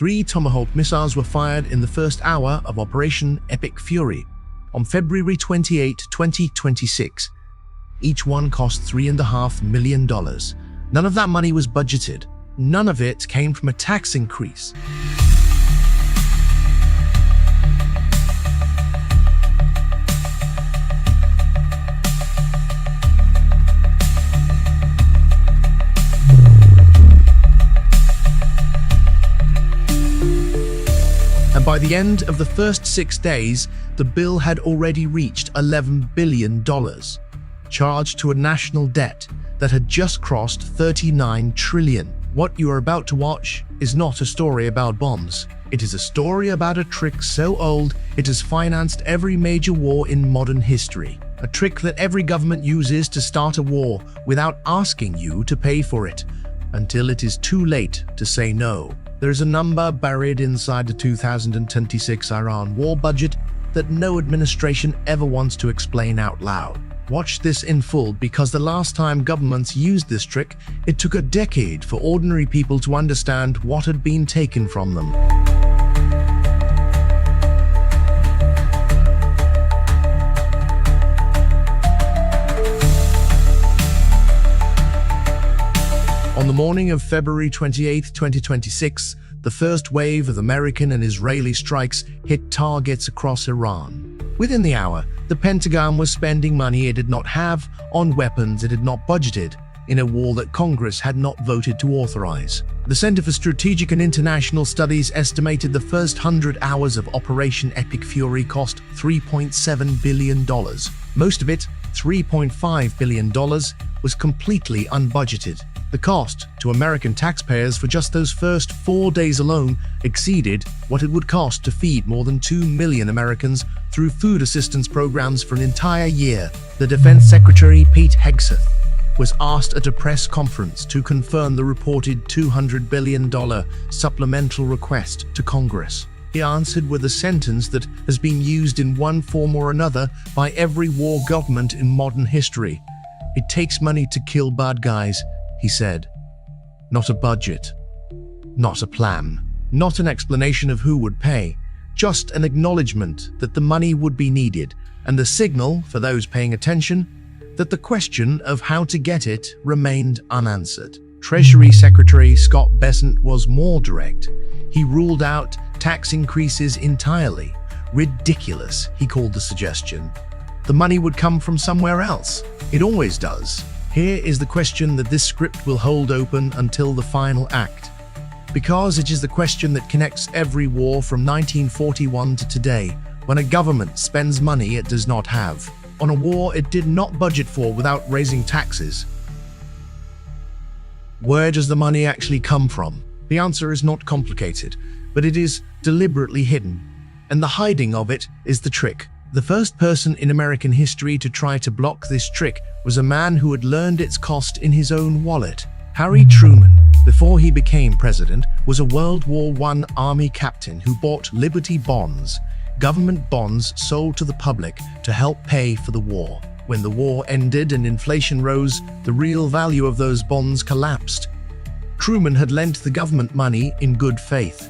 3 Tomahawk missiles were fired in the first hour of Operation Epic Fury on February 28, 2026. Each one cost $3.5 million. None of that money was budgeted. None of it came from a tax increase. And by the end of the first 6 days, the bill had already reached $11 billion, charged to a national debt that had just crossed $39 trillion. What you are about to watch is not a story about bombs. It is a story about a trick so old it has financed every major war in modern history. A trick that every government uses to start a war without asking you to pay for it, until it is too late to say no. There is a number buried inside the 2026 Iran war budget that no administration ever wants to explain out loud. Watch this in full, because the last time governments used this trick, it took a decade for ordinary people to understand what had been taken from them. On the morning of February 28, 2026, the first wave of American and Israeli strikes hit targets across Iran. Within the hour, the Pentagon was spending money it did not have on weapons it had not budgeted in a war that Congress had not voted to authorize. The Center for Strategic and International Studies estimated the first 100 hours of Operation Epic Fury cost $3.7 billion. Most of it, $3.5 billion, was completely unbudgeted. The cost to American taxpayers for just those first 4 days alone exceeded what it would cost to feed more than 2 million Americans through food assistance programs for an entire year. The Defense Secretary, Pete Hegseth, was asked at a press conference to confirm the reported $200 billion supplemental request to Congress. He answered with a sentence that has been used in one form or another by every war government in modern history. "It takes money to kill bad guys," he said. Not a budget, not a plan, not an explanation of who would pay, just an acknowledgement that the money would be needed, and the signal, for those paying attention, that the question of how to get it remained unanswered. Treasury Secretary Scott Bessent was more direct. He ruled out tax increases entirely. Ridiculous, he called the suggestion. The money would come from somewhere else. It always does. Here is the question that this script will hold open until the final act, because it is the question that connects every war from 1941 to today, when a government spends money it does not have, on a war it did not budget for without raising taxes. Where does the money actually come from? The answer is not complicated, but it is deliberately hidden, and the hiding of it is the trick. The first person in American history to try to block this trick was a man who had learned its cost in his own wallet. Harry Truman, before he became president, was a World War I Army captain who bought Liberty bonds, government bonds sold to the public to help pay for the war. When the war ended and inflation rose, the real value of those bonds collapsed. Truman had lent the government money in good faith.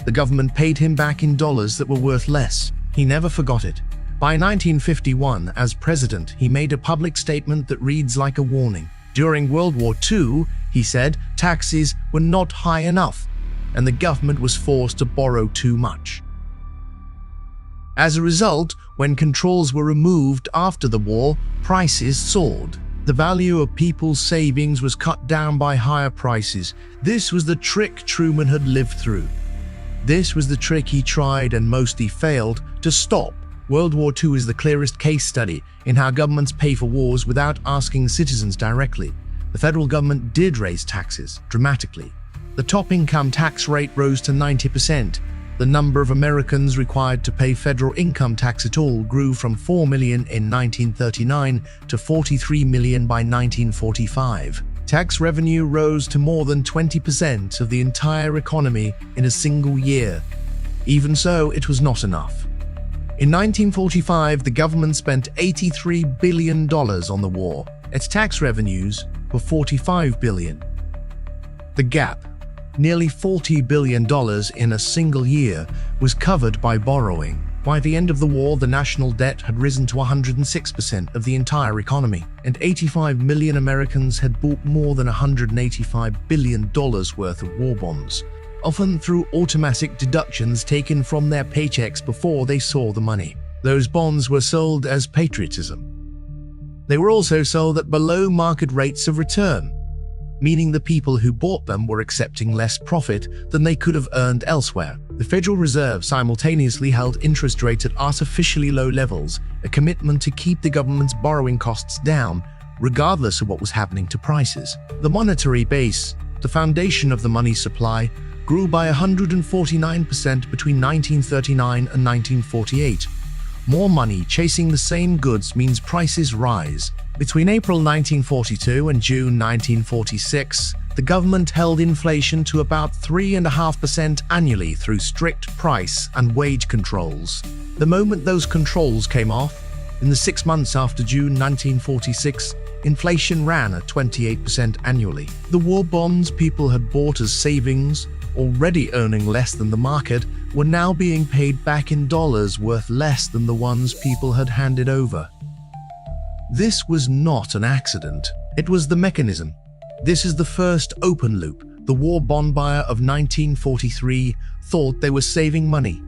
The government paid him back in dollars that were worth less. He never forgot it. By 1951, as president, he made a public statement that reads like a warning. During World War II, he said taxes were not high enough, and the government was forced to borrow too much. As a result, when controls were removed after the war, prices soared. The value of people's savings was cut down by higher prices. This was the trick Truman had lived through. This was the trick he tried and mostly failed to stop. World War II is the clearest case study in how governments pay for wars without asking citizens directly. The federal government did raise taxes dramatically. The top income tax rate rose to 90%. The number of Americans required to pay federal income tax at all grew from 4 million in 1939 to 43 million by 1945. Tax revenue rose to more than 20% of the entire economy in a single year. Even so, it was not enough. In 1945, the government spent $83 billion on the war. Its tax revenues were $45 billion. The gap nearly $40 billion in a single year, was covered by borrowing. By the end of the war, the national debt had risen to 106% of the entire economy, and 85 million Americans had bought more than $185 billion worth of war bonds, often through automatic deductions taken from their paychecks before they saw the money. Those bonds were sold as patriotism. They were also sold at below-market rates of return, meaning the people who bought them were accepting less profit than they could have earned elsewhere. The Federal Reserve simultaneously held interest rates at artificially low levels, a commitment to keep the government's borrowing costs down, regardless of what was happening to prices. The monetary base, the foundation of the money supply, grew by 149% between 1939 and 1948. More money chasing the same goods means prices rise. Between April 1942 and June 1946, the government held inflation to about 3.5% annually through strict price and wage controls. The moment those controls came off, in the 6 months after June 1946, inflation ran at 28% annually. The war bonds people had bought as savings, already earning less than the market, were now being paid back in dollars worth less than the ones people had handed over. This was not an accident. It was the mechanism. This is the first open loop. The war bond buyer of 1943 thought they were saving money.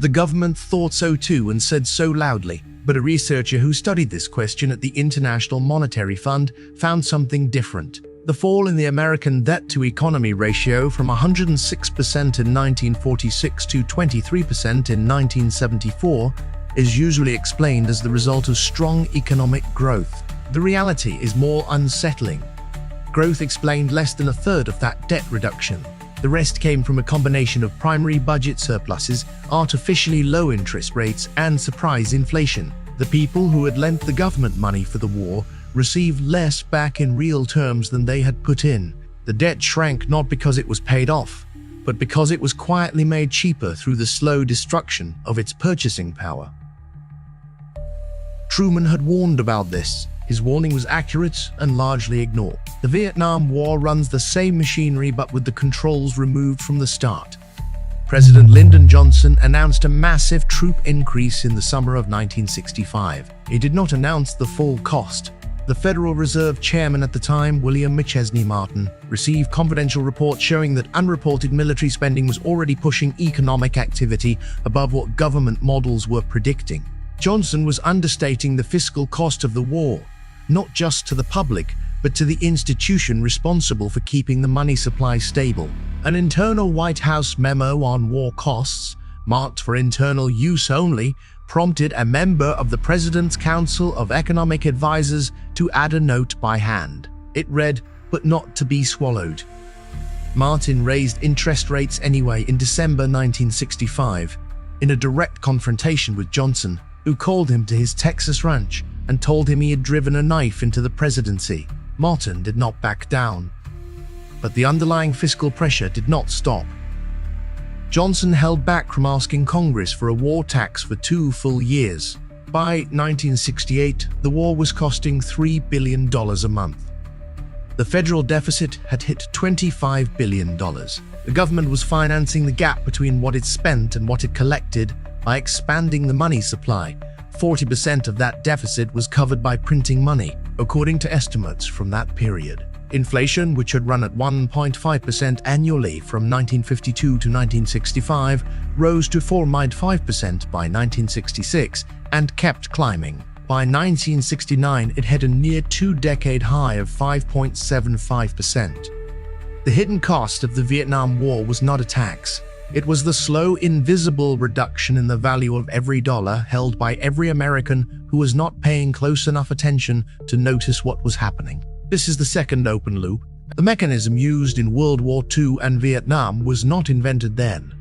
The government thought so too and said so loudly, but a researcher who studied this question at the International Monetary Fund found something different. The fall in the American debt-to-economy ratio from 106% in 1946 to 23% in 1974 is usually explained as the result of strong economic growth. The reality is more unsettling. Growth explained less than a third of that debt reduction. The rest came from a combination of primary budget surpluses, artificially low interest rates, and surprise inflation. The people who had lent the government money for the war received less back in real terms than they had put in. The debt shrank not because it was paid off, but because it was quietly made cheaper through the slow destruction of its purchasing power. Truman had warned about this. His warning was accurate and largely ignored. The Vietnam War runs the same machinery but with the controls removed from the start. President Lyndon Johnson announced a massive troop increase in the summer of 1965. He did not announce the full cost. The Federal Reserve chairman at the time, William McChesney Martin, received confidential reports showing that unreported military spending was already pushing economic activity above what government models were predicting. Johnson was understating the fiscal cost of the war, not just to the public, but to the institution responsible for keeping the money supply stable. An internal White House memo on war costs, marked for internal use only, prompted a member of the President's Council of Economic Advisers to add a note by hand. It read, "but not to be swallowed." Martin raised interest rates anyway in December 1965, in a direct confrontation with Johnson, who called him to his Texas ranch and told him he had driven a knife into the presidency. Martin did not back down. But the underlying fiscal pressure did not stop. Johnson held back from asking Congress for a war tax for 2 full years. By 1968, the war was costing $3 billion a month. The federal deficit had hit $25 billion. The government was financing the gap between what it spent and what it collected by expanding the money supply. 40% of that deficit was covered by printing money, according to estimates from that period. Inflation, which had run at 1.5% annually from 1952 to 1965, rose to 4.5% by 1966 and kept climbing. By 1969, it hit a near 2-decade high of 5.75%. The hidden cost of the Vietnam War was not a tax. It was the slow, invisible reduction in the value of every dollar held by every American who was not paying close enough attention to notice what was happening. This is the second open loop. The mechanism used in World War II and Vietnam was not invented then.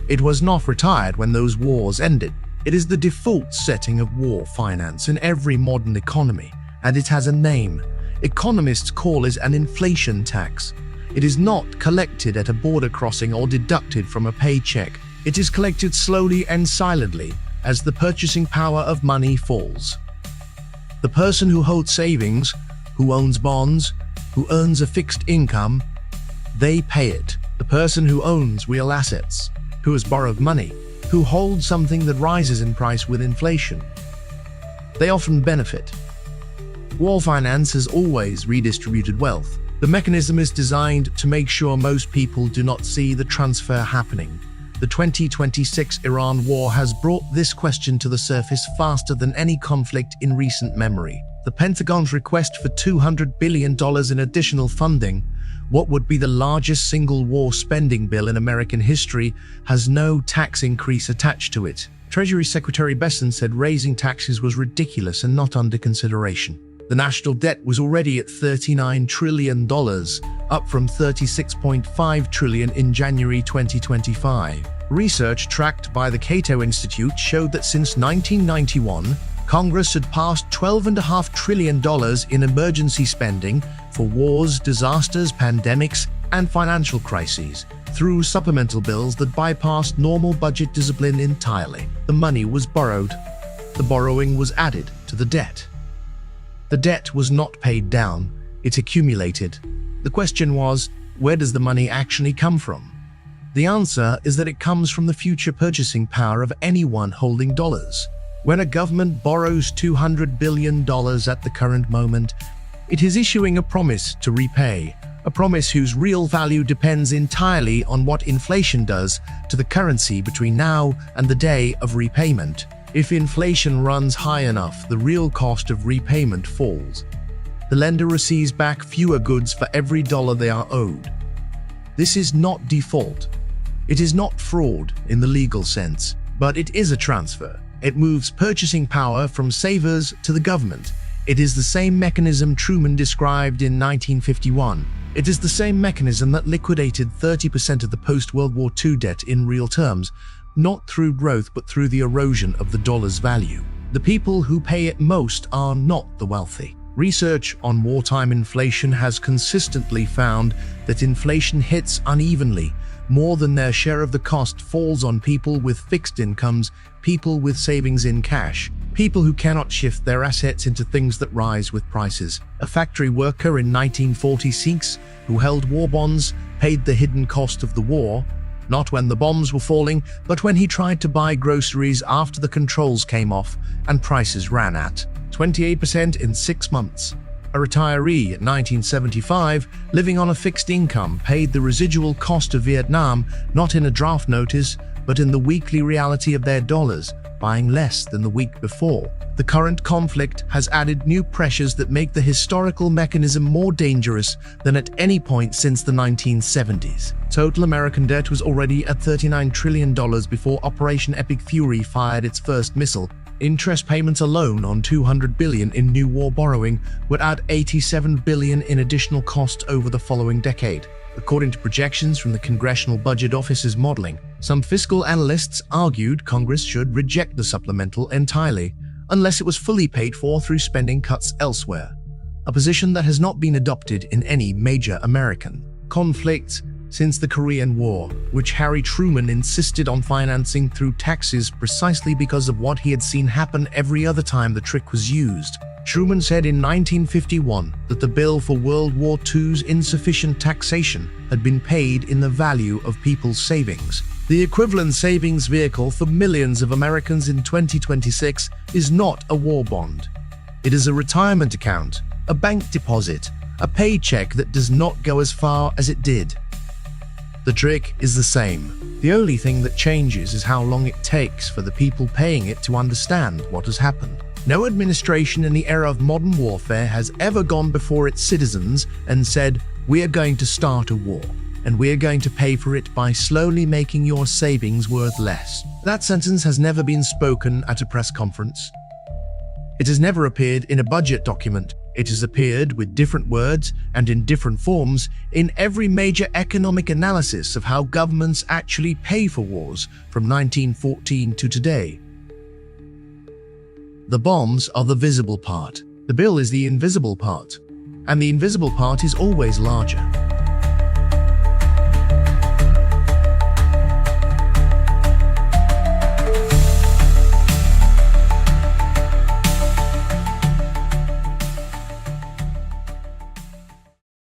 It was not retired when those wars ended. It is the default setting of war finance in every modern economy, and it has a name. Economists call it an inflation tax. It is not collected at a border crossing or deducted from a paycheck. It is collected slowly and silently as the purchasing power of money falls. The person who holds savings, who owns bonds, who earns a fixed income, They pay it. The person who owns real assets, who has borrowed money, who holds something that rises in price with inflation. They often benefit. War finance has always redistributed wealth. The mechanism is designed to make sure most people do not see the transfer happening. The 2026 Iran war has brought this question to the surface faster than any conflict in recent memory. The Pentagon's request for $200 billion in additional funding, what would be the largest single war spending bill in American history, has no tax increase attached to it. Treasury Secretary Bessent said raising taxes was ridiculous and not under consideration. The national debt was already at $39 trillion, up from $36.5 trillion in January 2025. Research tracked by the Cato Institute showed that since 1991, Congress had passed $12.5 trillion in emergency spending for wars, disasters, pandemics, and financial crises through supplemental bills that bypassed normal budget discipline entirely. The money was borrowed. The borrowing was added to the debt. The debt was not paid down, it accumulated. The question was, where does the money actually come from? The answer is that it comes from the future purchasing power of anyone holding dollars. When a government borrows $200 billion at the current moment, it is issuing a promise to repay, a promise whose real value depends entirely on what inflation does to the currency between now and the day of repayment. If inflation runs high enough, the real cost of repayment falls. The lender receives back fewer goods for every dollar they are owed. This is not default. It is not fraud in the legal sense, but it is a transfer. It moves purchasing power from savers to the government. It is the same mechanism Truman described in 1951. It is the same mechanism that liquidated 30% of the post-World War II debt in real terms, not through growth but through the erosion of the dollar's value. The people who pay it most are not the wealthy. Research on wartime inflation has consistently found that inflation hits unevenly. More than their share of the cost falls on people with fixed incomes, people with savings in cash, people who cannot shift their assets into things that rise with prices. A factory worker in 1946 who held war bonds paid the hidden cost of the war, not when the bombs were falling, but when he tried to buy groceries after the controls came off and prices ran at 28% in 6 months. A retiree in 1975, living on a fixed income, paid the residual cost of Vietnam not in a draft notice, but in the weekly reality of their dollars, buying less than the week before. The current conflict has added new pressures that make the historical mechanism more dangerous than at any point since the 1970s. Total American debt was already at $39 trillion before Operation Epic Fury fired its first missile. Interest payments alone on $200 billion in new war borrowing would add $87 billion in additional cost over the following decade. According to projections from the Congressional Budget Office's modeling, some fiscal analysts argued Congress should reject the supplemental entirely, unless it was fully paid for through spending cuts elsewhere, a position that has not been adopted in any major American conflict since the Korean War, which Harry Truman insisted on financing through taxes precisely because of what he had seen happen every other time the trick was used. Truman said in 1951 that the bill for World War II's insufficient taxation had been paid in the value of people's savings. The equivalent savings vehicle for millions of Americans in 2026 is not a war bond. It is a retirement account, a bank deposit, a paycheck that does not go as far as it did. The trick is the same. The only thing that changes is how long it takes for the people paying it to understand what has happened. No administration in the era of modern warfare has ever gone before its citizens and said, "We are going to start a war, and we are going to pay for it by slowly making your savings worth less." That sentence has never been spoken at a press conference. It has never appeared in a budget document. It has appeared with different words and in different forms in every major economic analysis of how governments actually pay for wars from 1914 to today. The bombs are the visible part. The bill is the invisible part. And the invisible part is always larger.